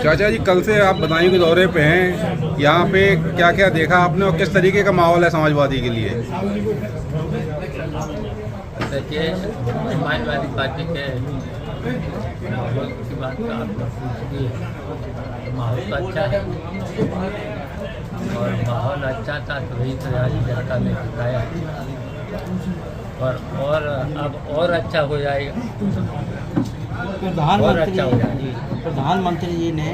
चाचा जी, कल से आप बदायूं के दौरे पे हैं, यहाँ पे क्या क्या देखा आपने और किस तरीके का माहौल है समाजवादी के लिए? देखिए, समाजवादी पार्टी के माहौल की बात तो आपने पूछ दी है। तो माहौल तो अच्छा है और माहौल अच्छा था तो वही तो आज जनता ने दिखाया और अब और अच्छा हो जाएगा। प्रधानमंत्री जी ने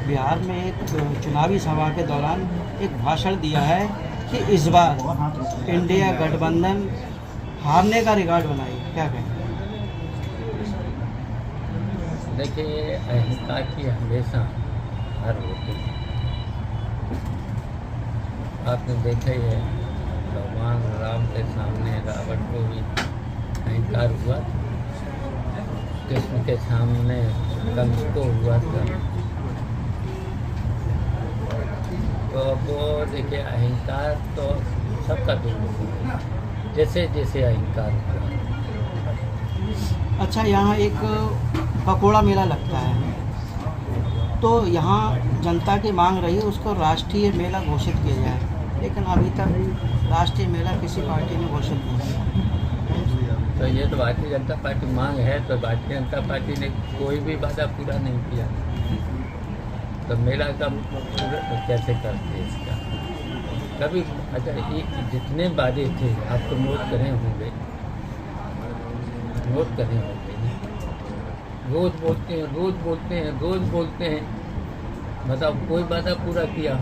बिहार में एक चुनावी सभा के दौरान एक भाषण दिया है कि इस बार इंडिया गठबंधन हारने का रिकॉर्ड बनाएगी। क्या कहें? देखिए, अहिंसा की हमेशा हार होती है। आपने देखा ही है, भगवान राम के सामने रावण को भी अहंकार हुआ, कृष्ण के सामने कंस को हुआ था। तो वो देखिए, अहंकार तो सबका दुख है, जैसे जैसे अहंकार हुआ। अच्छा, यहाँ एक पकोड़ा मेला लगता है, तो यहाँ जनता की मांग रही है उसको राष्ट्रीय मेला घोषित किया जाए, लेकिन अभी तक राष्ट्रीय मेला किसी पार्टी ने घोषित नहीं किया। तो ये तो भारतीय जनता पार्टी मांग है, तो भारतीय जनता पार्टी ने कोई भी वादा पूरा नहीं किया, तो मेला का कैसे करते इसका कभी? अच्छा, ये जितने वादे थे आप तो नोट करे होंगे, रोज बोलते हैं, बताओ कोई वादा पूरा किया?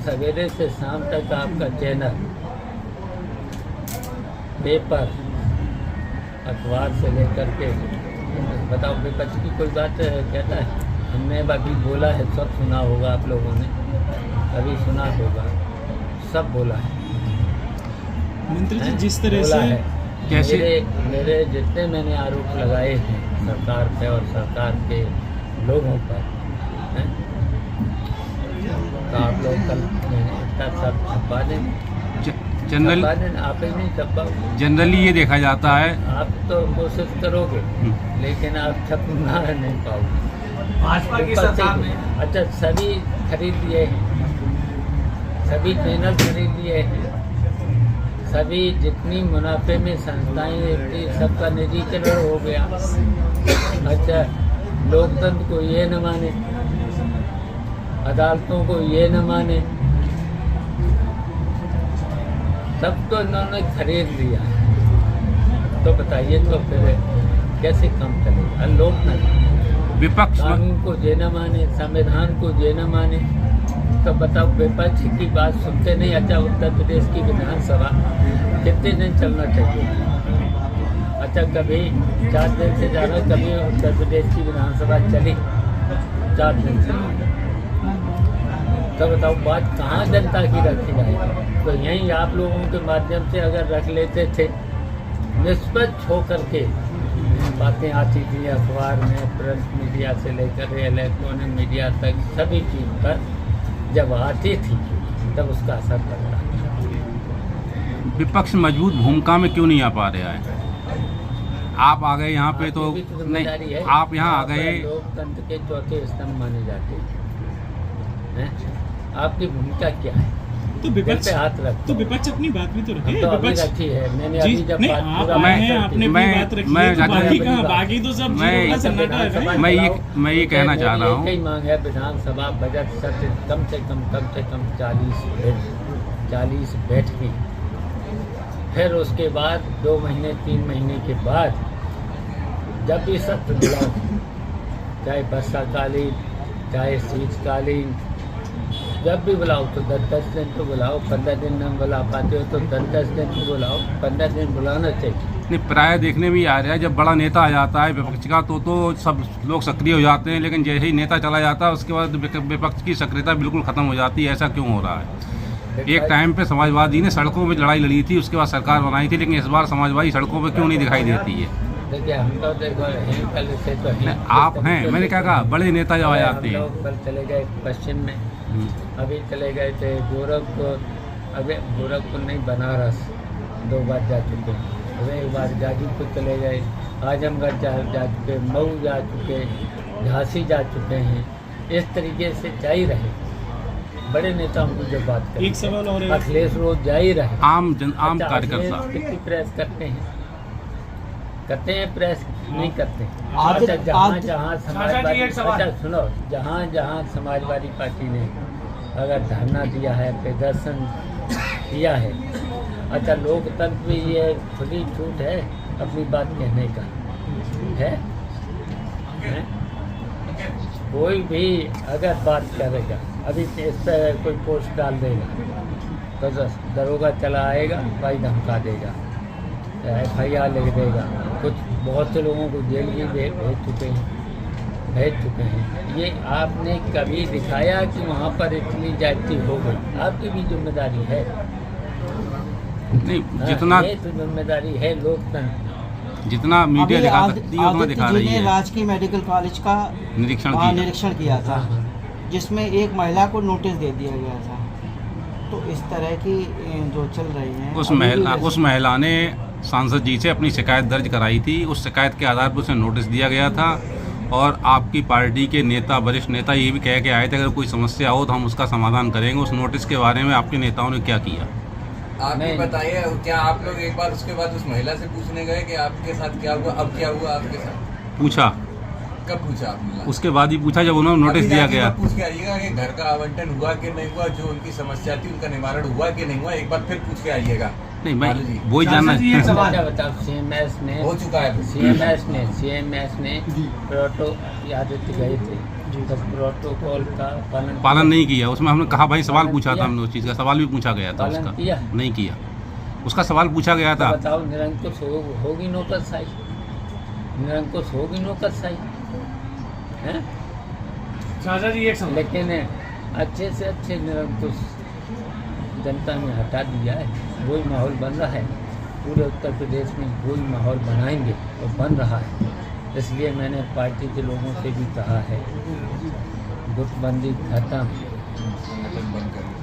सवेरे से शाम तक आपका चैनल, पेपर, अखबार से लेकर के बताओ विपक्ष की कोई बात कहता है? हमने अभी बोला है, सब सुना होगा आप लोगों ने, अभी सुना होगा, सब बोला है। मंत्री जी, जिस तरह से कैसे मेरे जितने मैंने आरोप लगाए हैं सरकार पे और सरकार के लोगों पर हैं, तो आप लोग कल सब छपा दें। जनरली ये देखा जाता है, आप तो कोशिश करोगे लेकिन आप छपना नहीं पाओगे। भाजपा की सरकार में अच्छा, सभी खरीद लिए हैं, सभी चैनल खरीद लिए हैं, सभी जितनी मुनाफे में संस्थाएं थी सबका निजीकरण हो गया। अच्छा, लोकतंत्र को ये न माने, अदालतों को ये न माने, सब तो इन्होंने खरीद लिया, तो बताइए तो फिर कैसे काम चलेगा? लोकतंत्र, विपक्ष कानून को ये न माने, संविधान को ये न माने, तो बताओ विपक्ष की बात सुनते नहीं। अच्छा, उत्तर प्रदेश की विधानसभा कितने दिन चलना चाहिए? अच्छा, कभी 4 दिन से ज़्यादा कभी उत्तर प्रदेश की विधानसभा चली 4 दिन से, तो बताओ बात कहाँ जनता की रखी जाए? तो यहीं आप लोगों के माध्यम से अगर रख लेते थे, निष्पक्ष होकर के बातें आती थी अखबार में, प्रिंट मीडिया से लेकर इलेक्ट्रॉनिक मीडिया तक, सभी चीज़ पर जब आती थी तब उसका असर पड़ता। विपक्ष मजबूत भूमिका में क्यों नहीं आ पा रहा है? आप आ गए यहाँ पे तो नहीं, आप यहाँ आ गए, लोकतंत्र के चौथे स्तंभ माने जाते हैं। आपकी भूमिका क्या है? तो विपक्ष हाथ रख, तो विपक्ष अपनी बात भी तो रखे। तो विपक्ष रखी है मैंने, जी, अभी जब नहीं, बात आप पूरा आए हैं, आपने अपनी बात रखी है, तो बाकी कहाँ? बाकी तो सब जीरो का सन्नाटा है। मैं ये कहना चाह रहा हूँ, कई मांग है विधानसभा बजट सत्र कम से कम 40 बैठकें, फिर उसके बाद 2 महीने 3 महीने के बाद जब भी सत्र बुलाओ, चाहे वर्षाकालीन चाहे शीतकालीन, जब भी बुलाओ तो 10 दिन तो बुलाओ। 15 दिन न बुला पाते हो तो 10 दिन तो बुलाओ, 15 दिन बुलाना चाहिए। नहीं, प्राय देखने में आ रहा है, जब बड़ा नेता आ जाता है विपक्ष का तो सब लोग सक्रिय हो जाते हैं, लेकिन जैसे ही नेता चला जाता है उसके बाद विपक्ष की सक्रियता बिल्कुल खत्म हो जाती है। ऐसा क्यों हो रहा है? एक टाइम पे समाजवादी ने सड़कों में लड़ाई लड़ी थी, उसके बाद सरकार बनाई थी, लेकिन इस बार समाजवादी सड़कों पे क्यों नहीं दिखाई देती है? देखिए, हम तो देखो कल से तो हैं, आप हैं, मैंने क्या कहा, बड़े नेता जब आ जाते हैं। कल चले गए पश्चिम में, अभी चले गए थे गोरखपुर, अभी गोरखपुर नहीं बनारस 2 बार जा चुके हैं, अभी 1 बार गाजीपुर चले गए, आजमगढ़ जा चुके, मऊ जा चुके, झांसी जा चुके हैं, इस तरीके से जा ही रहे। बड़े नेताओं की जो बात करें, एक सवाल और है। अखिलेश रोज जा ही रहे। आम अच्छा, कार्यकर्ता अखिलेश कितनी प्रेस करते हैं प्रेस नहीं करते। आज- अच्छा, जहाँ आज- जहाँ चाचा समाजवादी, जी, एक सवाल। अच्छा सुनो, जहाँ जहाँ समाजवादी पार्टी ने अगर धरना दिया है, प्रदर्शन किया है, अच्छा लोकतंत्र में ये खुली छूट है अपनी बात कहने का है? कोई भी अगर बात करेगा, अभी इस पर कोई पोस्ट डाल देगा तो दरोगा चला आएगा, भाई धमका देगा, FIR लिख देगा। कुछ बहुत से लोगों को जेल भी भेज चुके हैं। ये आपने कभी दिखाया कि वहाँ पर इतनी जाति हो गई? आपकी भी जिम्मेदारी है। नहीं, जितना ये तो जिम्मेदारी है लोकतंत्र। जितना मीडिया अभी दिखा सकती है उतना दिखा आदित्य रही जी ने है। राजकीय मेडिकल कॉलेज का निरीक्षण वहाँ किया। निरीक्षण किया था, जिसमें एक महिला को नोटिस दे दिया गया था। तो इस तरह की जो चल रही है, उस महिला ने सांसद जी से अपनी शिकायत दर्ज कराई थी। उस शिकायत के आधार पर उसे नोटिस दिया गया था और आपकी पार्टी के नेता, वरिष्ठ नेता ये भी कह के आए थे अगर कोई समस्या हो तो हम उसका समाधान करेंगे। उस नोटिस के बारे में आपके नेताओं ने क्या किया? आप ही बताइए, क्या आप लोग एक बार उसके बाद उस महिला से पूछने गए कि आपके साथ क्या हुआ, अब क्या हुआ आपके साथ? पूछा। कब पूछा आपने? उसके बाद ही पूछा जब उन्होंने नोटिस अभी दिया जाके गया। पूछ के आइएगा कि घर का आवंटन हुआ कि नहीं हुआ, जो उनकी समस्या थी उनका निवारण हुआ कि नहीं हुआ, एक बार फिर पूछ के आइएगा। नहीं, मैं बालू जी, वही जानना चाचा जी, एक सवाल। अच्छा बताओ, CMS ने हो चुका है। CMS ने आदित्य गए थे तो प्रोटोकॉल का पालन नहीं किया। उसमें हमने कहा भाई सवाल पूछा था हमने, उस चीज़ का सवाल भी पूछा गया था पालन उसका, किया? नहीं किया। उसका सवाल पूछा गया था। तो बताओ, निरंकुश होगी नौकरशाही? निरंकुश होगी नौकरशाही हैं? चाचा जी, एक सवाल। लेकिन अच्छे से अच्छे निरंकुश जनता ने हटा दिया है। वही माहौल बन रहा है पूरे उत्तर प्रदेश में, वही माहौल बनाएंगे और बन रहा है। इसलिए मैंने पार्टी के लोगों से भी कहा है, गुटबंदी खत्म,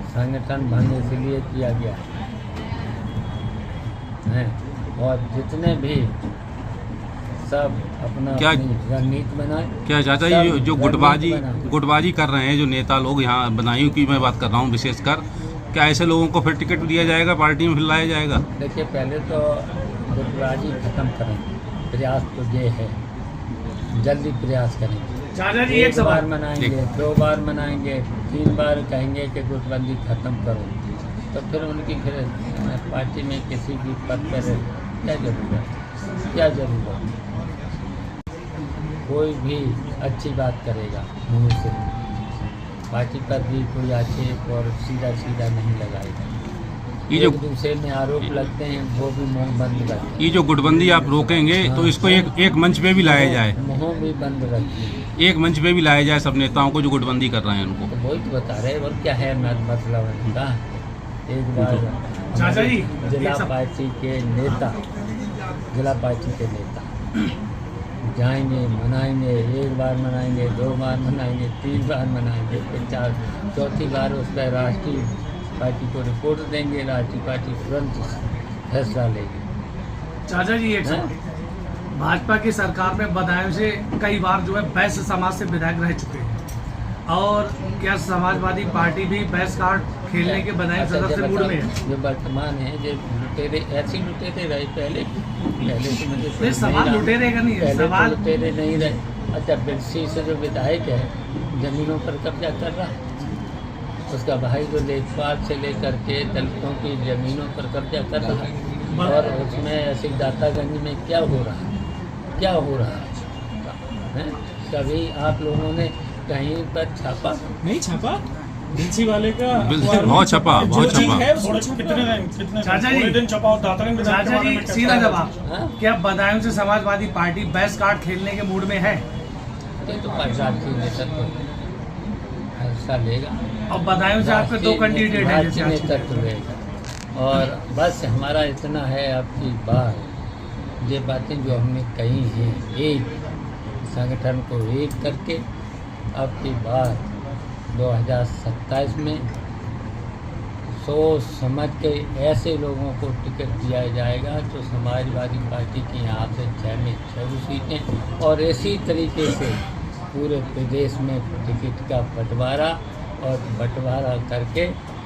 संगठन भंग इसलिए किया गया है। और जितने भी सब अपना क्या- अपनी रणनीति बनाए। क्या चाचा सब जी, जो रणनीति गुटबाजी कर रहे हैं जो नेता लोग, यहाँ बदायूं की मैं बात कर रहा हूँ विशेषकर, क्या ऐसे लोगों को फिर टिकट दिया जाएगा, पार्टी में फिर लाया जाएगा? देखिए, पहले तो गुटबाजी खत्म करेंगे, प्रयास तो ये है, जल्दी प्रयास करेंगे। चाचा जी, एक एक सवाल। बार मनाएंगे, 2 बार मनाएंगे, 3 बार कहेंगे कि गुटबंदी खत्म करो, तो फिर उनकी फिर पार्टी में किसी भी पद पर क्या ज़रूरत? कोई भी अच्छी बात करेगा मुँह से, पार्टी पर भी कोई आक्षेप और सीधा नहीं लगाएगा। ये जो एक दूसरे में आरोप लगते हैं, वो भी मुँह बंद रखें। ये जो गुटबंदी आप रोकेंगे तो इसको एक मंच पे भी लाया जाए, मुँह भी बंद रखिए। एक मंच पे भी लाया जाए सब नेताओं को जो गुटबंदी कर रहे हैं उनको। तो वही तो बता रहे, और क्या है मतलब इनका। एक बार चाचा जी, जिला एक सब- पार्टी के नेता जाएंगे, मनाएंगे, 1 बार मनाएंगे, 2 बार मनाएंगे, 3 बार मनाएंगे, फिर 4थी बार उस पर राष्ट्रीय पार्टी को रिपोर्ट देंगे, राष्ट्रीय पार्टी तुरंत फैसला लेगी। चाचा जी, एक सवाल। भाजपा की सरकार में बदायूं से कई बार जो है वैश्य समाज से विधायक रह चुके हैं, और क्या समाजवादी पार्टी भी वैश्य कार्ड खेलने के बदायूं अच्छा, सदस्य मूड में है? जो वर्तमान है, जो लुटेरे ऐसे लुटेरे रहे पहले तो मुझे नहीं, सवाल लुटेरे का नहीं है, पहले सवाल तो लुटेरे नहीं रहे। अच्छा, बिरसी से जो विधायक है जमीनों पर कब्जा कर रहा है, उसका भाई जो लेखपाल से लेकर के दलितों की जमीनों पर कब्जा कर रहा है, और उसमें ऐसी दातागंज में क्या हो रहा है? कभी आप लोगों ने कहीं पर छापा? नहीं छापा, बिलसी वाले का बिलसी बहुत छपा, बहुत छपा। चाचा जी, चाचा जी, सीधा जवाब, हाँ? क्या बदायूं से समाजवादी पार्टी वैश्य कार्ड खेलने के मूड में है? ये तो राष्ट्रीय नेतृत्व फैसला लेगा, और बदायूं से आपके 2 कैंडिडेट हैं राष्ट्रीय जैसे आज। नेतृत्व लेगा। और बस हमारा इतना है, आपकी बात, ये बातें जो हमने कही हैं, एक संगठन को एक करके आपकी बात 2027 में सोच समझ के ऐसे लोगों को टिकट दिया जाएगा जो समाजवादी पार्टी की यहाँ से 6 में 6 सीटें, और इसी तरीके से पूरे प्रदेश में टिकट का बंटवारा और बंटवारा करके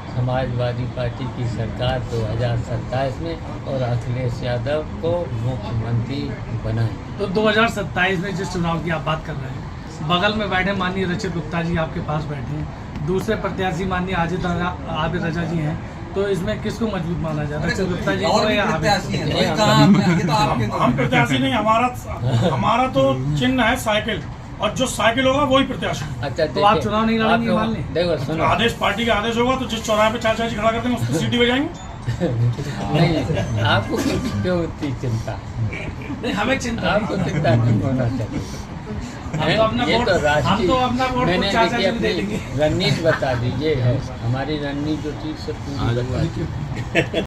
समाजवादी पार्टी की सरकार 2027 में और अखिलेश यादव को मुख्यमंत्री बनाए। तो 2027 में जिस चुनाव की आप बात कर रहे हैं, बगल में बैठे माननीय रचित गुप्ता जी आपके पास बैठे हैं, दूसरे प्रत्याशी माननीय आबिद रजा जी हैं, तो इसमें किसको मजबूत माना जाए, रचित गुप्ता जी को या हम प्रत्याशी नहीं, हमारा तो चिन्ह है साइकिल, और जो साइकिल होगा वही प्रत्याशी। अच्छा, तो आप चुनाव नहीं लड़ेंगे, मान लें। देखो सुनो, आदेश पार्टी का आदेश होगा तो जिस चौराहे पे 4 खड़ा करते हैं उसको सीटी बजाएंगे। नहीं, आपको क्यों इतनी चिंता है? नहीं, हमें चिंता आपको चिंता नहीं होना चाहिए। ये तो राष्ट्रीय, मैंने देखिए अपनी रणनीति बता दीजिए है, हमारी रणनीति जो चीज़ से पूरी बता दीजिए।